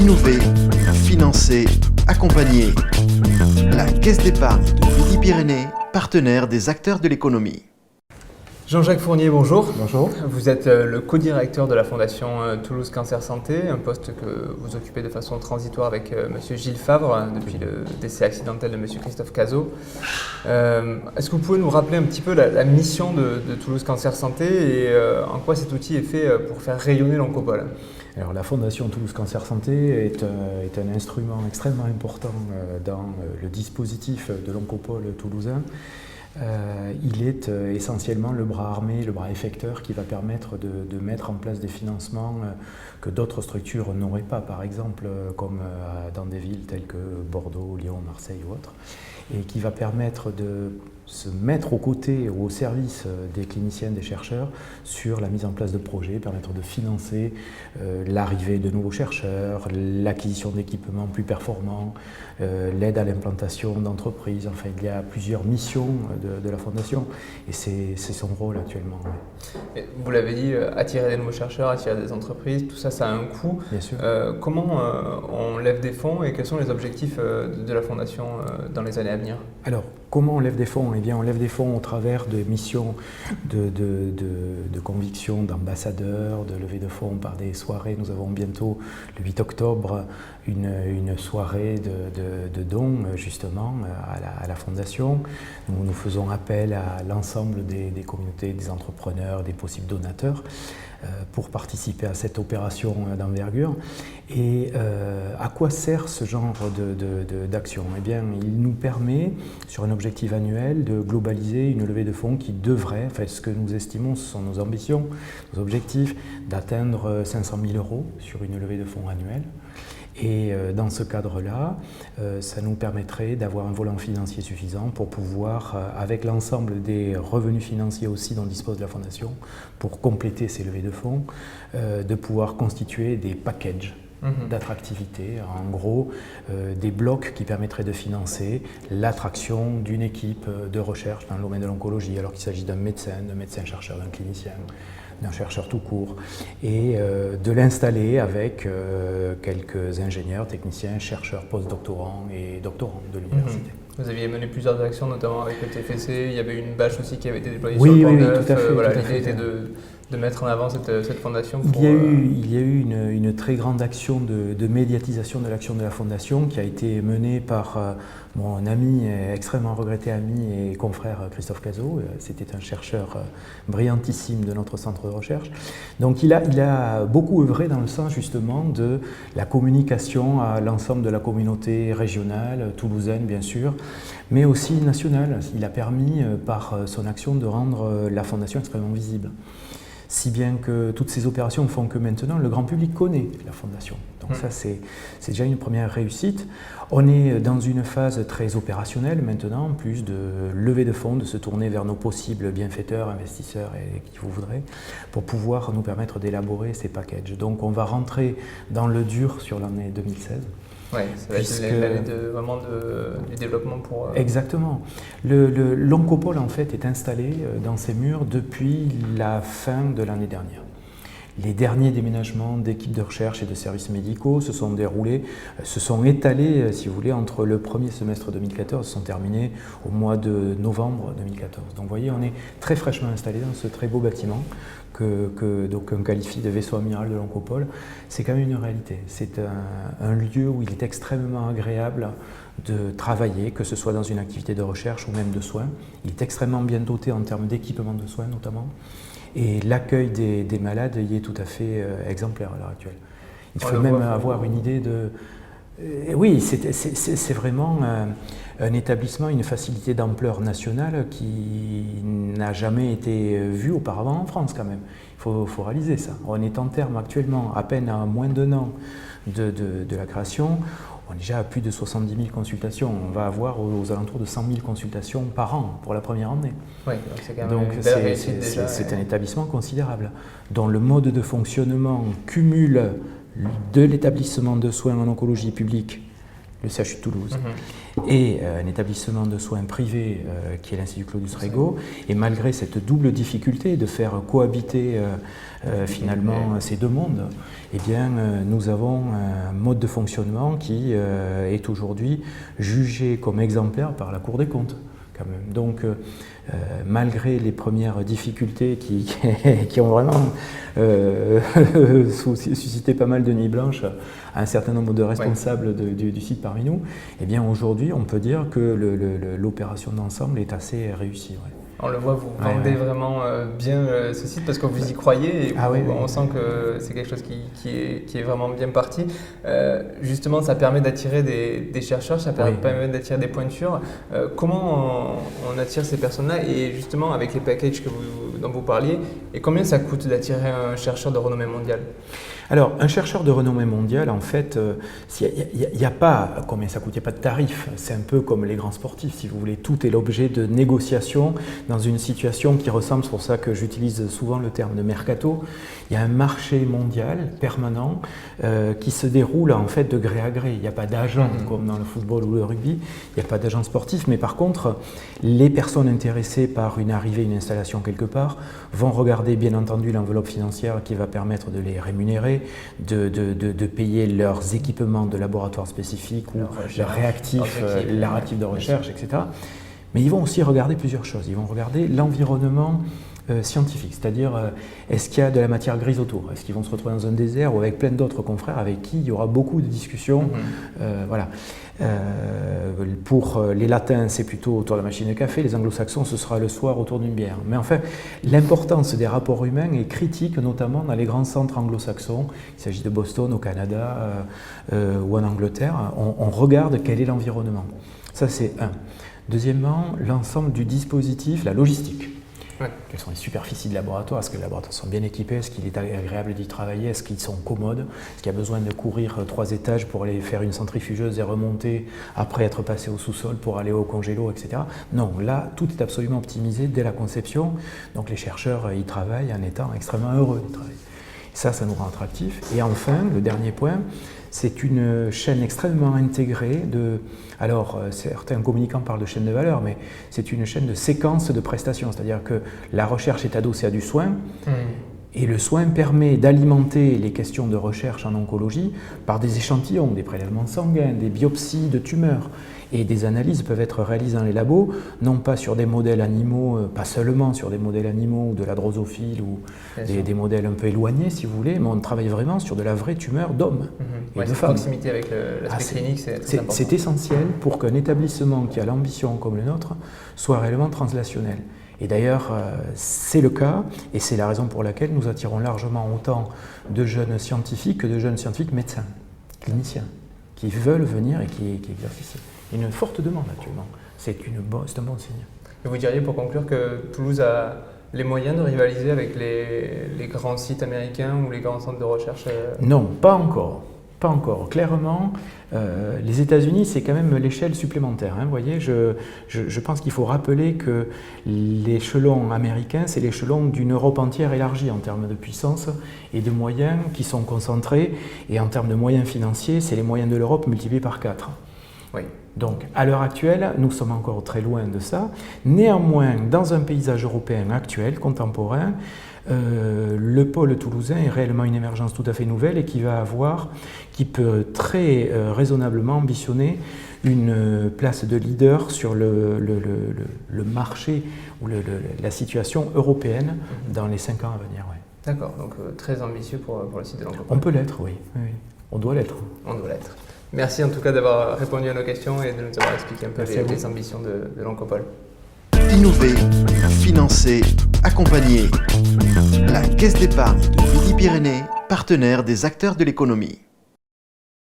Innover, financer, accompagner. La Caisse d'épargne de Midi-Pyrénées, partenaire des acteurs de l'économie. Jean-Jacques Fournier, bonjour. Bonjour. Vous êtes le co-directeur de la Fondation Toulouse Cancer Santé, un poste que vous occupez de façon transitoire avec Monsieur Gilles Favre depuis le décès accidentel de Monsieur Christophe Cazot. Est-ce que vous pouvez nous rappeler un petit peu la mission de Toulouse Cancer Santé et en quoi cet outil est fait pour faire rayonner l'oncopole? Alors, la Fondation Toulouse Cancer Santé est un instrument extrêmement important dans le dispositif de l'oncopole toulousain. Il est essentiellement le bras armé, le bras effecteur qui va permettre de mettre en place des financements que d'autres structures n'auraient pas, par exemple comme dans des villes telles que Bordeaux, Lyon, Marseille ou autres, et qui va permettre de se mettre aux côtés ou au service des cliniciens, des chercheurs sur la mise en place de projets, permettre de financer l'arrivée de nouveaux chercheurs, l'acquisition d'équipements plus performants, l'aide à l'implantation d'entreprises. Enfin, il y a plusieurs missions de la Fondation et c'est son rôle actuellement. Et vous l'avez dit, attirer des nouveaux chercheurs, attirer des entreprises, tout ça, ça a un coût. Bien sûr. Comment on lève des fonds et quels sont les objectifs de la Fondation dans les années à venir? Alors, comment on lève des fonds? Eh bien, on lève des fonds au travers de missions de conviction, d'ambassadeurs, de levée de fonds par des soirées. Nous avons bientôt, le 8 octobre, une soirée de dons, justement, à la Fondation. Nous faisons appel à l'ensemble des communautés, des entrepreneurs, des possibles donateurs pour participer à cette opération d'envergure. Et à quoi sert ce genre d'action? Eh bien, il nous permet, sur un objectif annuel, de globaliser une levée de fonds qui devrait, enfin ce que nous estimons, ce sont nos ambitions, nos objectifs, d'atteindre 500 000 € sur une levée de fonds annuelle. Et dans ce cadre-là, ça nous permettrait d'avoir un volant financier suffisant pour pouvoir, avec l'ensemble des revenus financiers aussi dont dispose la Fondation, pour compléter ces levées de fonds, de pouvoir constituer des packages d'attractivité, en gros des blocs qui permettraient de financer l'attraction d'une équipe de recherche dans le domaine de l'oncologie, alors qu'il s'agit d'un médecin chercheur, d'un clinicien, d'un chercheur tout court, et de l'installer avec quelques ingénieurs, techniciens, chercheurs, postdoctorants et doctorants de l'université. Vous aviez mené plusieurs actions, notamment avec le TFC, il y avait une bâche aussi qui avait été déployée oui, sur le Pont oui, Neuf. tout à fait. Voilà, tout à l'idée fait. était de mettre en avant cette fondation. Il y a eu une très grande action de médiatisation de l'action de la Fondation qui a été menée par mon ami, extrêmement regretté ami et confrère Christophe Cazot. C'était un chercheur brillantissime de notre centre de recherche. Donc il a beaucoup œuvré dans le sens justement de la communication à l'ensemble de la communauté régionale, toulousaine bien sûr, mais aussi nationale. Il a permis par son action de rendre la Fondation extrêmement visible. Si bien que toutes ces opérations font que maintenant le grand public connaît la Fondation. Donc ça c'est déjà une première réussite. On est dans une phase très opérationnelle maintenant, plus de levée de fonds, de se tourner vers nos possibles bienfaiteurs, investisseurs et qui vous voudrez, pour pouvoir nous permettre d'élaborer ces packages. Donc on va rentrer dans le dur sur l'année 2016. Oui, ça va être l'année vraiment du développement pour... Exactement. L'oncopole en fait est installé dans ces murs depuis la fin de l'année dernière. Les derniers déménagements d'équipes de recherche et de services médicaux se sont étalés, si vous voulez, entre le premier semestre 2014, se sont terminés au mois de novembre 2014. Donc vous voyez, on est très fraîchement installé dans ce très beau bâtiment donc on qualifie de vaisseau amiral de l'oncopole. C'est quand même une réalité. C'est un lieu où il est extrêmement agréable de travailler, que ce soit dans une activité de recherche ou même de soins. Il est extrêmement bien doté en termes d'équipement de soins notamment. Et l'accueil des malades y est tout à fait exemplaire à l'heure actuelle. Il faut même avoir une idée de... Oui, c'est vraiment un établissement, une facilité d'ampleur nationale qui n'a jamais été vue auparavant en France quand même. Il faut réaliser ça. On est en termes actuellement, à peine à moins d'un an de la création, on est déjà à plus de 70 000 consultations. On va avoir aux alentours de 100 000 consultations par an pour la première année. Oui, c'est quand même une belle réussite déjà. C'est un établissement considérable, dont le mode de fonctionnement cumule de l'établissement de soins en oncologie publique le CHU de Toulouse, et un établissement de soins privé qui est l'Institut Claudius Regaud. Et malgré cette double difficulté de faire cohabiter finalement ces deux mondes, eh bien, nous avons un mode de fonctionnement qui est aujourd'hui jugé comme exemplaire par la Cour des comptes. Quand même. Donc, malgré les premières difficultés qui ont vraiment suscité pas mal de nuits blanches à un certain nombre de responsables du site parmi nous, eh bien aujourd'hui, on peut dire que l'opération d'ensemble est assez réussie. Ouais. On le voit, vous vendez vraiment bien ce site parce que vous y croyez et on sent que c'est quelque chose qui est vraiment bien parti. Justement, ça permet d'attirer des chercheurs, ça permet d'attirer des pointures. Comment on attire ces personnes-là et justement avec les packages dont vous parliez, et combien ça coûte d'attirer un chercheur de renommée mondiale ? Alors, un chercheur de renommée mondiale, en fait, il n'y a pas combien ça coûte, il n'y a pas de tarif. C'est un peu comme les grands sportifs, si vous voulez. Tout est l'objet de négociations dans une situation qui ressemble, c'est pour ça que j'utilise souvent le terme de mercato. Il y a un marché mondial permanent qui se déroule en fait de gré à gré. Il n'y a pas d'agent comme dans le football ou le rugby, il n'y a pas d'agent sportif, mais par contre, les personnes intéressées par une arrivée, une installation quelque part, vont regarder bien entendu l'enveloppe financière qui va permettre de les rémunérer, de payer leurs équipements de laboratoire spécifiques ou leurs réactifs de recherche, etc. Mais ils vont aussi regarder plusieurs choses. Ils vont regarder l'environnement scientifique, c'est-à-dire est-ce qu'il y a de la matière grise autour, est-ce qu'ils vont se retrouver dans un désert ou avec plein d'autres confrères avec qui il y aura beaucoup de discussions. Voilà. Pour les latins, c'est plutôt autour de la machine à café, les anglo-saxons, ce sera le soir autour d'une bière. Mais enfin, l'importance des rapports humains est critique, notamment dans les grands centres anglo-saxons. Il s'agit de Boston au Canada ou en Angleterre. On regarde quel est l'environnement. Ça, c'est un. Deuxièmement, l'ensemble du dispositif, la logistique. Quelles sont les superficies de laboratoire? Est-ce que les laboratoires sont bien équipés? Est-ce qu'il est agréable d'y travailler? Est-ce qu'ils sont commodes? Est-ce qu'il y a besoin de courir 3 étages pour aller faire une centrifugeuse et remonter après être passé au sous-sol pour aller au congélo, etc. Non, là, tout est absolument optimisé dès la conception. Donc les chercheurs y travaillent en étant extrêmement heureux d'y travailler. Ça nous rend attractifs. Et enfin, le dernier point, c'est une chaîne extrêmement intégrée alors certains communicants parlent de chaîne de valeur, mais c'est une chaîne de séquence de prestations, c'est-à-dire que la recherche est adossée à du soin, et le soin permet d'alimenter les questions de recherche en oncologie par des échantillons, des prélèvements sanguins, des biopsies de tumeurs. Et des analyses peuvent être réalisées dans les labos, non pas sur des modèles animaux, pas seulement sur des modèles animaux ou de la drosophile ou des modèles un peu éloignés, si vous voulez, mais on travaille vraiment sur de la vraie tumeur d'hommes et de femmes. Proximité avec l'aspect clinique, c'est très important. C'est essentiel pour qu'un établissement qui a l'ambition comme le nôtre soit réellement translationnel. Et d'ailleurs, c'est le cas, et c'est la raison pour laquelle nous attirons largement autant de jeunes scientifiques que de jeunes scientifiques médecins, cliniciens, qui veulent venir et qui exercent ici. Il y a une forte demande actuellement. C'est un bon signe. Et vous diriez pour conclure que Toulouse a les moyens de rivaliser avec les grands sites américains ou les grands centres de recherche? Non, pas encore. Pas encore. Clairement, les États-Unis, c'est quand même l'échelle supplémentaire. Vous voyez, je pense qu'il faut rappeler que l'échelon américain, c'est l'échelon d'une Europe entière élargie en termes de puissance et de moyens qui sont concentrés. Et en termes de moyens financiers, c'est les moyens de l'Europe multipliés par 4. Oui. Donc, à l'heure actuelle, nous sommes encore très loin de ça. Néanmoins, dans un paysage européen actuel, contemporain, le pôle toulousain est réellement une émergence tout à fait nouvelle et qui peut très raisonnablement ambitionner une place de leader sur le marché ou la situation européenne dans les 5 ans à venir. Ouais. D'accord, donc très ambitieux pour le site de l'Oncopole. On peut l'être, oui. On doit l'être. On doit l'être. Merci en tout cas d'avoir répondu à nos questions et de nous avoir expliqué un peu les ambitions de l'Oncopole. Innover, financer, accompagner. La Caisse d'épargne de Midi-Pyrénées, partenaire des acteurs de l'économie.